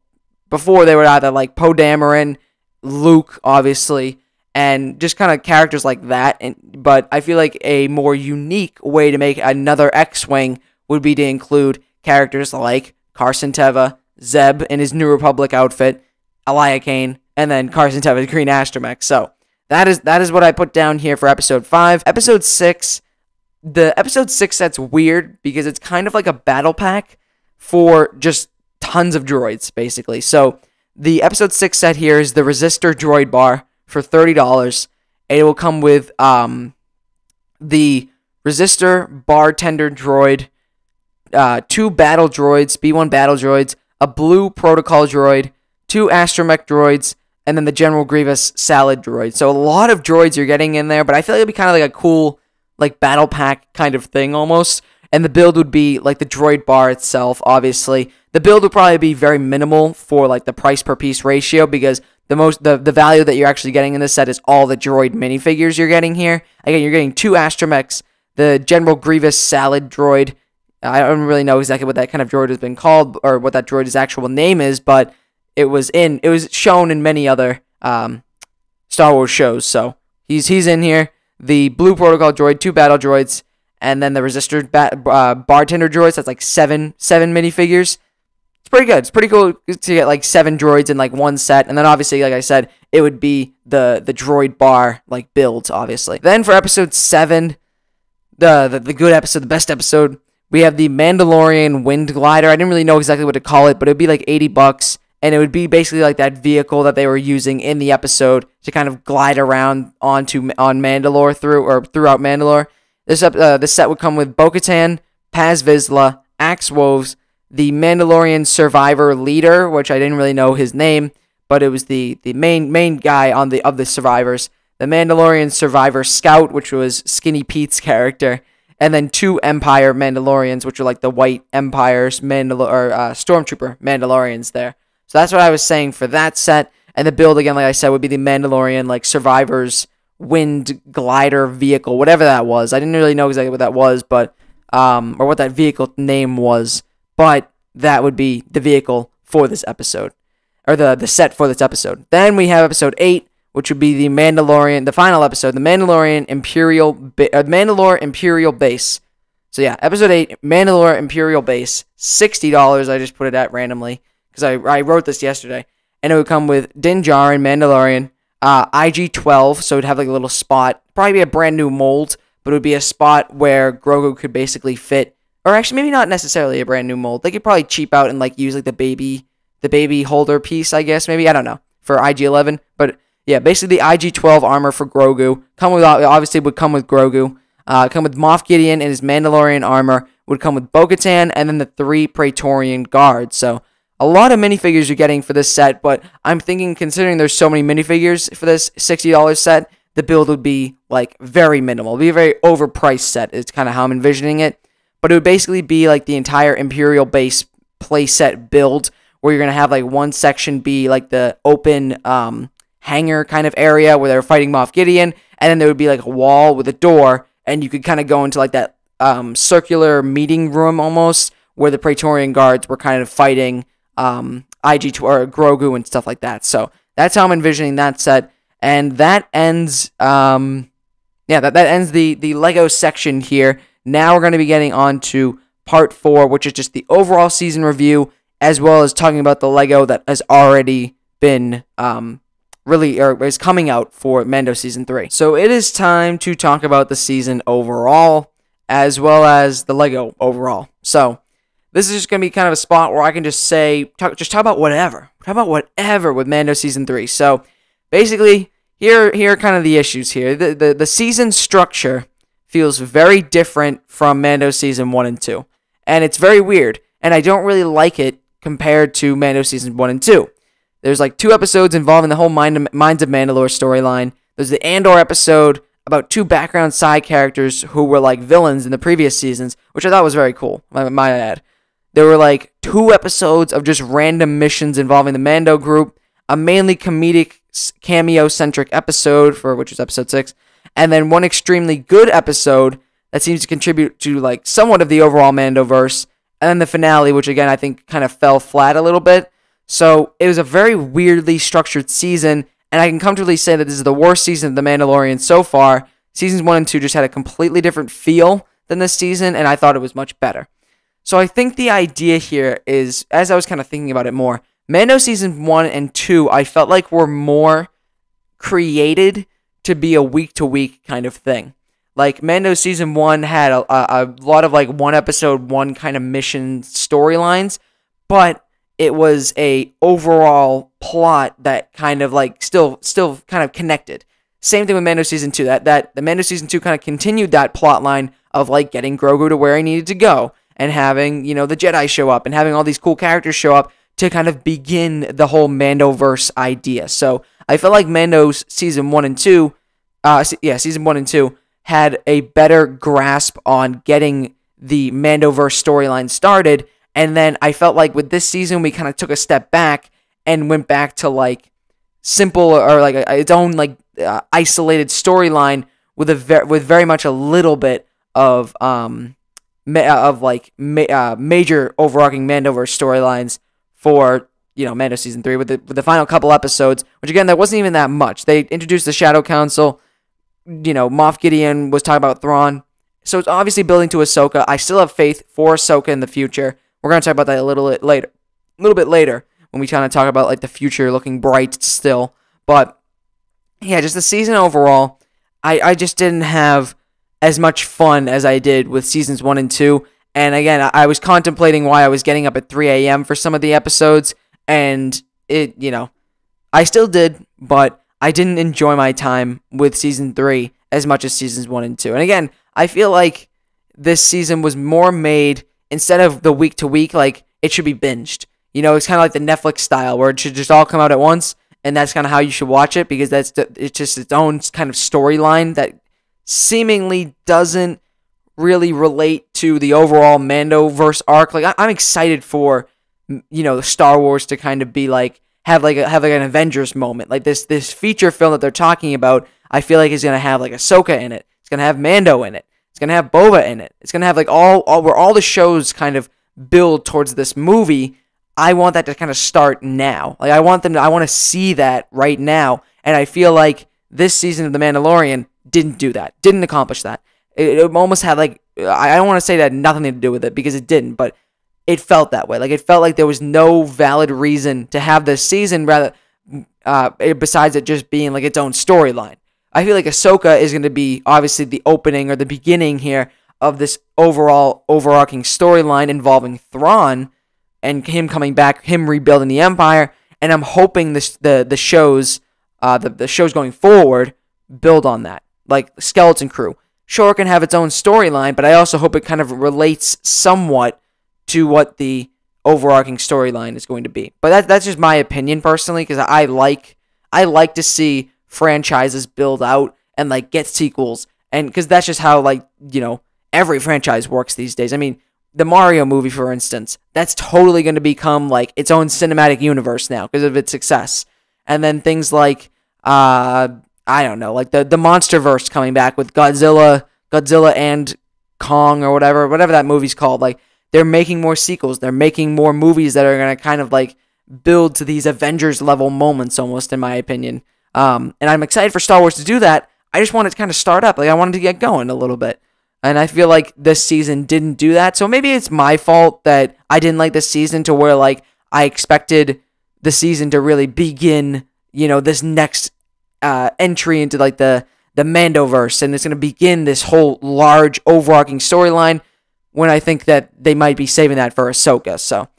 before they were either like Poe Dameron, Luke, obviously, and just kind of characters like that. But I feel like a more unique way to make another X-Wing would be to include characters like Carson Teva, Zeb in his New Republic outfit, Alaya Kane, and then Carson Teva's green astromech. So that is what I put down here for episode 5. Episode 6, the episode 6 set's weird because it's kind of like a battle pack for just tons of droids, basically. So the episode 6 set here is the Resistor droid bar for $30. And it will come with the Resistor bartender droid, 2 battle droids, B1 battle droids, a blue protocol droid, 2 astromech droids, and then the General Grievous salad droid. So a lot of droids you're getting in there, but I feel like it'd be kind of like a cool like battle pack kind of thing almost. And the build would be like the droid bar itself, obviously. The build would probably be very minimal for like the price per piece ratio, because the value that you're actually getting in this set is all the droid minifigures you're getting here. Again, you're getting 2 astromechs, the General Grievous salad droid. I don't really know exactly what that kind of droid has been called, or what that droid's actual name is, but it was shown in many other Star Wars shows. So he's in here. The blue protocol droid, 2 battle droids, and then the Resistor bartender droids. That's like 7 minifigures. It's pretty good. It's pretty cool to get like 7 droids in like one set. And then obviously, like I said, it would be the droid bar like builds, obviously. Then for episode 7, the good episode, the best episode, we have the Mandalorian Wind Glider. I didn't really know exactly what to call it, but it would be like $80. and it would be basically like that vehicle that they were using in the episode to kind of glide around on Mandalore throughout Mandalore. This set would come with Bo-Katan, Paz Vizsla, Axe Woves, the Mandalorian survivor leader, which I didn't really know his name, but it was the main guy of the survivors. The Mandalorian survivor scout, which was Skinny Pete's character, and then 2 Empire Mandalorians, which are like the White Empire's Stormtrooper Mandalorians there. So that's what I was saying for that set. And the build, again, like I said, would be the Mandalorian, like, survivors wind glider vehicle, whatever that was. I didn't really know exactly what that was, but or what that vehicle name was, but that would be the vehicle for this episode, or the set for this episode. Then we have episode 8, which would be the Mandalorian, the final episode, the Mandalorian Mandalore Imperial Base. So yeah, episode 8, Mandalore Imperial Base, $60. I just put it at randomly because I wrote this yesterday, and it would come with Din Djarin, Mandalorian, IG-12, so it'd have like a little spot, probably be a brand new mold, but it would be a spot where Grogu could basically fit, or actually maybe not necessarily a brand new mold. They could probably cheap out and like use like the baby holder piece, I guess, maybe, I don't know, for IG-11, but yeah, basically the IG-12 armor for Grogu would come with Grogu. Come with Moff Gideon and his Mandalorian armor. Would come with Bo-Katan and then the 3 Praetorian guards. So a lot of minifigures you're getting for this set, but I'm thinking, considering there's so many minifigures for this $60 set, the build would be like very minimal. It would be a very overpriced set. It's kind of how I'm envisioning it. But it would basically be like the entire Imperial Base playset build, where you're gonna have like one section be like the open hangar kind of area where they're fighting Moff Gideon, and then there would be like a wall with a door, and you could kind of go into like that circular meeting room almost, where the Praetorian guards were kind of fighting IG-12 or Grogu and stuff like that. So that's how I'm envisioning that set, and that ends that ends the Lego section here. Now we're going to be getting on to part 4, which is just the overall season review, as well as talking about the Lego that has already been is coming out for Mando Season 3. So it is time to talk about the season overall, as well as the Lego overall. So this is just going to be kind of a spot where I can just talk about whatever. Talk about whatever with Mando Season 3. So basically, here are kind of the issues here. The season structure feels very different from Mando Season 1 and 2. And it's very weird, and I don't really like it compared to Mando Season 1 and 2. There's like 2 episodes involving the whole Minds of Mandalore storyline. There's the Andor episode about 2 background side characters who were like villains in the previous seasons, which I thought was very cool, might add. There were like 2 episodes of just random missions involving the Mando group, a mainly comedic cameo-centric episode, which is episode 6, and then one extremely good episode that seems to contribute to like somewhat of the overall Mandoverse, and then the finale, which again I think kind of fell flat a little bit. So it was a very weirdly structured season, and I can comfortably say that this is the worst season of The Mandalorian so far. Seasons 1 and 2 just had a completely different feel than this season, and I thought it was much better. So I think the idea here is, as I was kind of thinking about it more, Mando Season 1 and 2, I felt like were more created to be a week-to-week kind of thing. Like, Mando Season 1 had a lot of, like, one episode, one kind of mission storylines, but it was a overall plot that kind of, like, still kind of connected. Same thing with Mando Season 2. That the Mando Season 2 kind of continued that plot line of, like, getting Grogu to where he needed to go, and having, you know, the Jedi show up, and having all these cool characters show up to kind of begin the whole Mandoverse idea. So, I felt like Mando's Season 1 and 2, Season 1 and 2, had a better grasp on getting the Mandoverse storyline started, and then I felt like with this season, we kind of took a step back and went back to, like, simple, or, like, its own, like, isolated storyline with very much a little bit of major overarching Mandoverse storylines for, you know, Mando Season 3 with the final couple episodes, which again, that wasn't even that much. They introduced the Shadow Council, you know, Moff Gideon was talking about Thrawn, so it's obviously building to Ahsoka. I still have faith for Ahsoka in the future. We're going to talk about that a little bit later when we kind of talk about, like, the future looking bright still, but yeah, just the season overall, I just didn't have as much fun as I did with Seasons 1 and 2, and again, I was contemplating why I was getting up at 3 a.m. for some of the episodes, and I still did, but I didn't enjoy my time with season 3 as much as seasons 1 and 2. And again, I feel like this season was more made, instead of the week to week, like it should be binged. It's kind of like the Netflix style where it should just all come out at once, and that's kind of how you should watch it, because it's just its own kind of storyline that seemingly doesn't really relate to the overall Mandoverse arc. Like I'm excited for the Star Wars to kind of be like have an Avengers moment. Like this feature film that they're talking about, I feel like is gonna have like Ahsoka in it. It's gonna have Mando in it. It's gonna have Boba in it. It's gonna have like all where all the shows kind of build towards this movie. I want that to kind of start now. Like I want to see that right now. And I feel like this season of The Mandalorian didn't do that. Didn't accomplish that. It almost had like, I don't want to say that had nothing to do with it, because it didn't, but it felt that way. Like it felt like there was no valid reason to have this season, rather besides it just being like its own storyline. I feel like Ahsoka is going to be obviously the opening or the beginning here of this overall overarching storyline involving Thrawn and him coming back, him rebuilding the Empire, and I'm hoping the shows going forward build on that. Like Skeleton Crew, sure, it can have its own storyline, but I also hope it kind of relates somewhat to what the overarching storyline is going to be. But that's just my opinion personally, because I like to see franchises build out and like get sequels, and because that's just how every franchise works these days. I mean, the Mario movie, for instance, that's totally going to become like its own cinematic universe now because of its success. And then things like I don't know, like the MonsterVerse coming back with Godzilla and Kong or whatever that movie's called. Like they're making more sequels. They're making more movies that are going to kind of like build to these Avengers level moments almost, in my opinion. And I'm excited for Star Wars to do that. I just want it to kind of start up. Like I wanted to get going a little bit. And I feel like this season didn't do that. So maybe it's my fault that I didn't like this season to where like I expected the season to really begin, this next entry into like the Mandoverse, and it's going to begin this whole large overarching storyline, when I think that they might be saving that for Ahsoka. So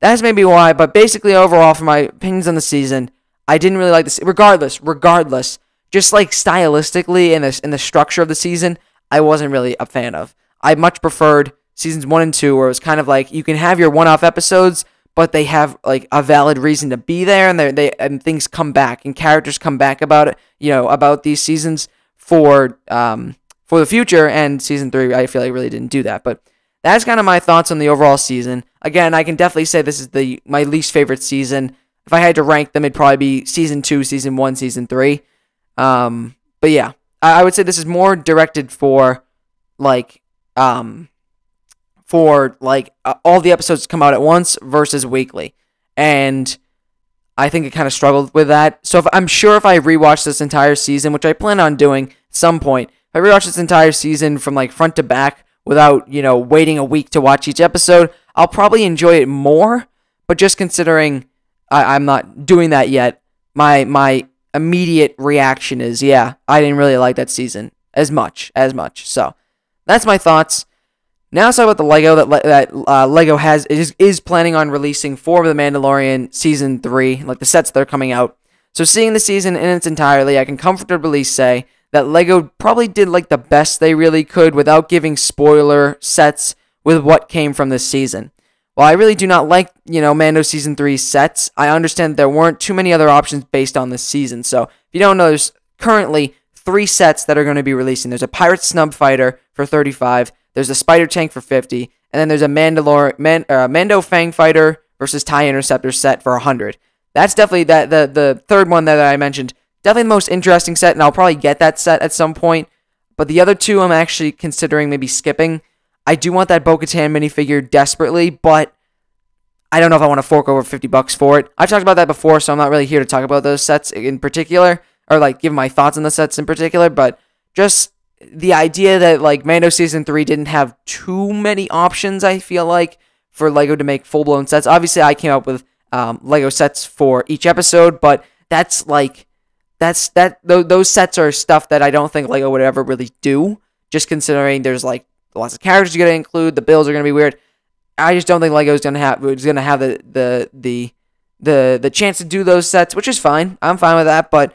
that's maybe why. But basically, overall, for my opinions on the season, I didn't really like this. Regardless, just like stylistically and in the structure of the season, I wasn't really a fan of. I much preferred seasons 1 and 2, where it was kind of like you can have your one-off episodes, but they have like a valid reason to be there, and things come back and characters come back about it, about these seasons for the future. And season 3, I feel like really didn't do that. But that's kind of my thoughts on the overall season. Again, I can definitely say this is my least favorite season. If I had to rank them, it'd probably be season 2, season 1, season 3. But yeah, I would say this is more directed for all the episodes come out at once versus weekly. And I think it kind of struggled with that. So I'm sure if I rewatch this entire season, which I plan on doing at some point, if I rewatch this entire season from like front to back without, waiting a week to watch each episode, I'll probably enjoy it more. But just considering I'm not doing that yet, my immediate reaction is, yeah, I didn't really like that season as much. So that's my thoughts. Now let's talk about the Lego that Lego is planning on releasing for The Mandalorian Season 3, like the sets that are coming out. So seeing the season in its entirety, I can comfortably say that Lego probably did like the best they really could without giving spoiler sets with what came from this season. While I really do not like, Mando Season 3 sets, I understand there weren't too many other options based on this season. So if you don't know, there's currently 3 sets that are going to be releasing. There's a Pirate Snub Fighter for $35. There's a Spider Tank for $50, and then there's a Mando Fang Fighter versus TIE Interceptor set for $100. That's definitely the third one that I mentioned. Definitely the most interesting set, and I'll probably get that set at some point. But the other 2 I'm actually considering maybe skipping. I do want that Bo-Katan minifigure desperately, but I don't know if I want to fork over $50 for it. I've talked about that before, so I'm not really here to talk about those sets in particular, or like give my thoughts on the sets in particular, but just the idea that like Mando Season 3 didn't have too many options, I feel like, for Lego to make full-blown sets. Obviously, I came up with Lego sets for each episode, but those sets are stuff that I don't think Lego would ever really do, just considering there's like lots of characters you got to include, the builds are going to be weird. I just don't think Lego's going to have the the chance to do those sets, which is fine. I'm fine with that, but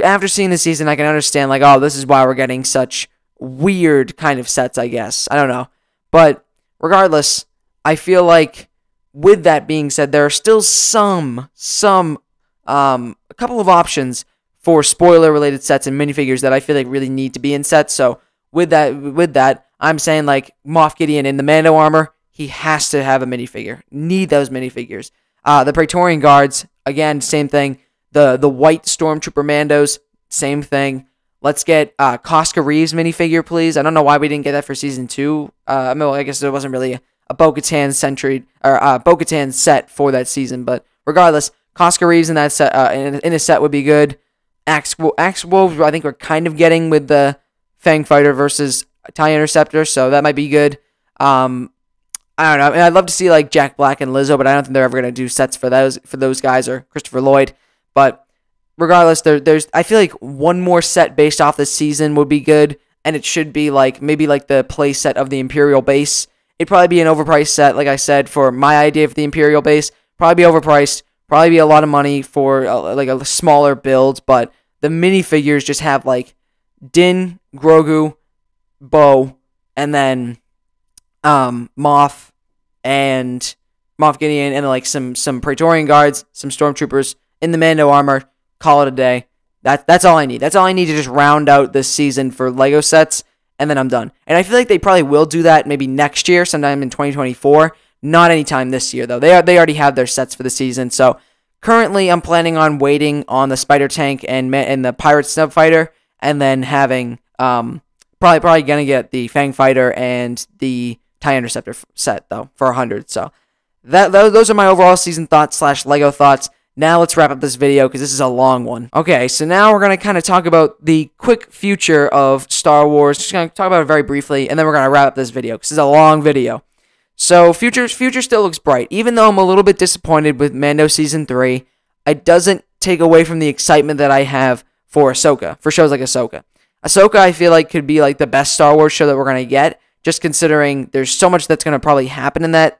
after seeing the season, I can understand, like, oh, this is why we're getting such weird kind of sets, I guess. I don't know. But regardless, I feel like with that being said, there are still a couple of options for spoiler-related sets and minifigures that I feel like really need to be in sets. So with that, I'm saying, like, Moff Gideon in the Mando armor, he has to have a minifigure. Need those minifigures. The Praetorian Guards, again, same thing. The white Stormtrooper Mandos, same thing. Let's get Koska Reeves minifigure, please. I don't know why we didn't get that for Season 2. I mean, well, I guess there wasn't really a Bo-Katan set for that season, but regardless, Koska Reeves in that set, in a set would be good. Axe Wolves, I think we're kind of getting with the Fang Fighter versus TIE Interceptor, so that might be good. I don't know. I mean, I'd love to see like Jack Black and Lizzo, but I don't think they're ever going to do sets for those guys, or Christopher Lloyd. But regardless, there's I feel like one more set based off this season would be good, and it should be like maybe like the play set of the Imperial base. It'd probably be an overpriced set, like I said, for my idea for the Imperial base. Probably be overpriced. Probably be a lot of money for like a smaller build, but the minifigures just have like Din, Grogu, Bo, and then Moff Gideon, and like some Praetorian Guards, some Stormtroopers in the Mando armor. Call it a day. That's all I need. That's all I need to just round out this season for Lego sets, and then I'm done. And I feel like they probably will do that maybe next year, sometime in 2024. Not anytime this year, though. They already have their sets for the season. So currently, I'm planning on waiting on the Spider Tank and the Pirate Snub Fighter, and then having probably gonna get the Fang Fighter and the TIE Interceptor set though for 100. So those are my overall season thoughts / Lego thoughts. Now let's wrap up this video because this is a long one. Okay, so now we're going to kind of talk about the quick future of Star Wars. Just going to talk about it very briefly, and then we're going to wrap up this video because this is a long video. So future still looks bright. Even though I'm a little bit disappointed with Mando Season 3, it doesn't take away from the excitement that I have for Ahsoka, for shows like Ahsoka. Ahsoka, I feel like, could be like the best Star Wars show that we're going to get, just considering there's so much that's going to probably happen in that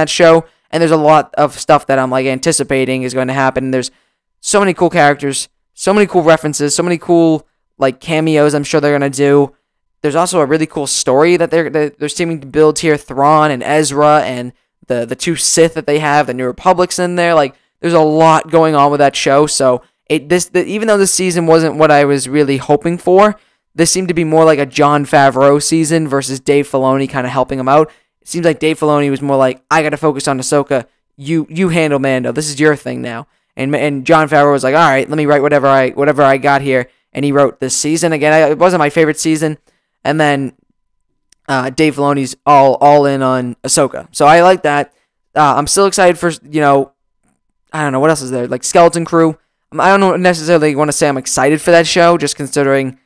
show. And there's a lot of stuff that I'm like anticipating is going to happen. There's so many cool characters, so many cool references, so many cool like cameos I'm sure they're going to do. There's also a really cool story that they're seeming to build here. Thrawn and Ezra and the two Sith that they have, the New Republic's in there. Like there's a lot going on with that show. So even though this season wasn't what I was really hoping for, this seemed to be more like a Jon Favreau season versus Dave Filoni kind of helping him out. It seems like Dave Filoni was more like, I got to focus on Ahsoka. You handle Mando. This is your thing now. And Jon Favreau was like, all right, let me write whatever I got here. And he wrote this season again. It wasn't my favorite season. And then Dave Filoni's all in on Ahsoka. So I like that. I'm still excited for I don't know what else is there, like Skeleton Crew. I don't necessarily want to say I'm excited for that show, just considering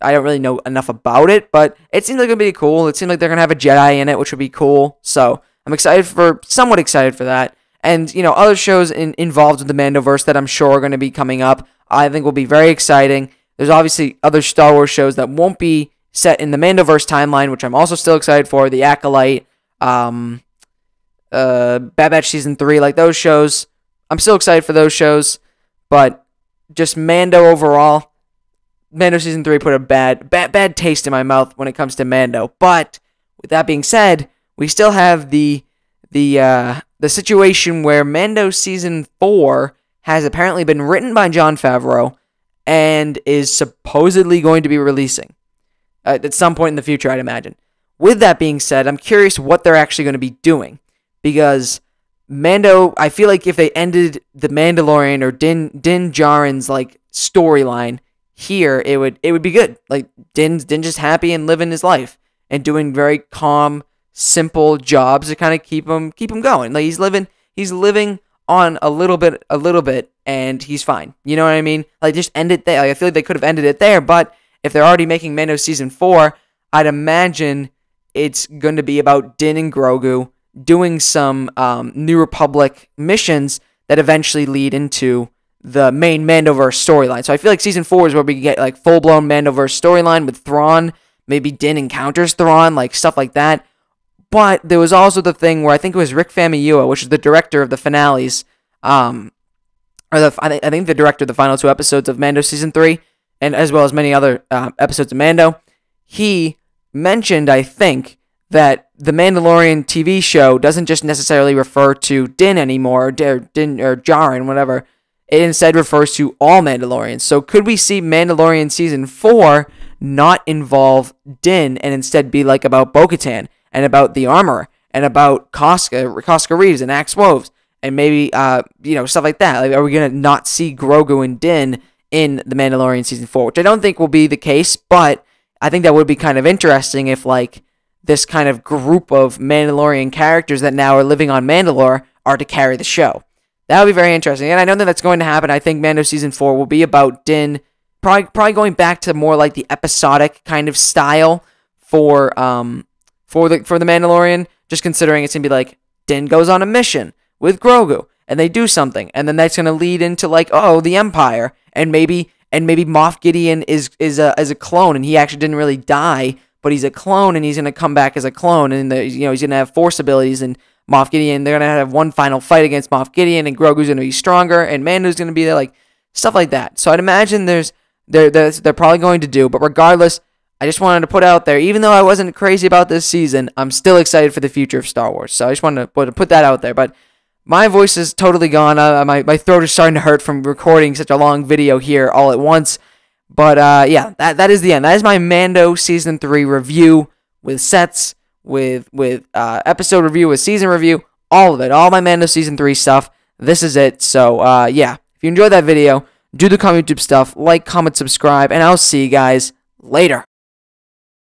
I don't really know enough about it, but it seems like it'll be cool. It seems like they're going to have a Jedi in it, which would be cool. So I'm somewhat excited for that. And, other shows involved with the Mandoverse that I'm sure are going to be coming up, I think will be very exciting. There's obviously other Star Wars shows that won't be set in the Mandoverse timeline, which I'm also still excited for. The Acolyte, Bad Batch Season 3, like those shows. I'm still excited for those shows, but just Mando overall. Mando Season 3 put a bad taste in my mouth when it comes to Mando. But with that being said, we still have the situation where Mando Season 4 has apparently been written by Jon Favreau and is supposedly going to be releasing at some point in the future, I'd imagine. With that being said, I'm curious what they're actually going to be doing, because Mando, I feel like if they ended the Mandalorian or Din Djarin's like storyline here, it would be good. Like Din's just happy and living his life and doing very calm, simple jobs to kind of keep him going. Like he's living on a little bit, and he's fine. You know what I mean? Like just end it there. Like, I feel like they could have ended it there, but if they're already making Mando Season 4, I'd imagine it's going to be about Din and Grogu doing some New Republic missions that eventually lead into the main Mandoverse storyline. So I feel like Season 4 is where we get like full-blown Mandoverse storyline with Thrawn. Maybe Din encounters Thrawn, like stuff like that. But there was also the thing where I think it was Rick Famuyiwa, which is the director of the finales, I think the director of the final 2 episodes of Mando season 3, and as well as many other episodes of Mando, he mentioned, I think, that the Mandalorian TV show doesn't just necessarily refer to Din anymore, or Din or Djarin, whatever. It instead refers to all Mandalorians. So could we see Mandalorian season 4 not involve Din and instead be like about Bo-Katan and about the Armorer and about Koska Reeves and Axe Woves and maybe stuff like that? Like, are we gonna not see Grogu and Din in the Mandalorian season 4? Which I don't think will be the case, but I think that would be kind of interesting if like this kind of group of Mandalorian characters that now are living on Mandalore are to carry the show. That would be very interesting, and I know that that's going to happen. I think Mando season 4 will be about Din, probably going back to more like the episodic kind of style for the Mandalorian. Just considering it's gonna be like Din goes on a mission with Grogu, and they do something, and then that's gonna lead into like the Empire, and maybe Moff Gideon is a clone, and he actually didn't really die, but he's a clone, and he's gonna come back as a clone, and he's gonna have Force abilities, and Moff Gideon, they're going to have one final fight against Moff Gideon, and Grogu's going to be stronger, and Mando's going to be there, like, stuff like that. So I'd imagine they're probably going to do, but regardless, I just wanted to put out there, even though I wasn't crazy about this season, I'm still excited for the future of Star Wars. So I just wanted to put that out there, but my voice is totally gone. My throat is starting to hurt from recording such a long video here all at once. But yeah, that is the end. That is my Mando Season 3 review with sets, with episode review, with season review, all of it, all my Mando Season 3 stuff. This is it. So, yeah, if you enjoyed that video, do the YouTube stuff, like, comment, subscribe, and I'll see you guys later.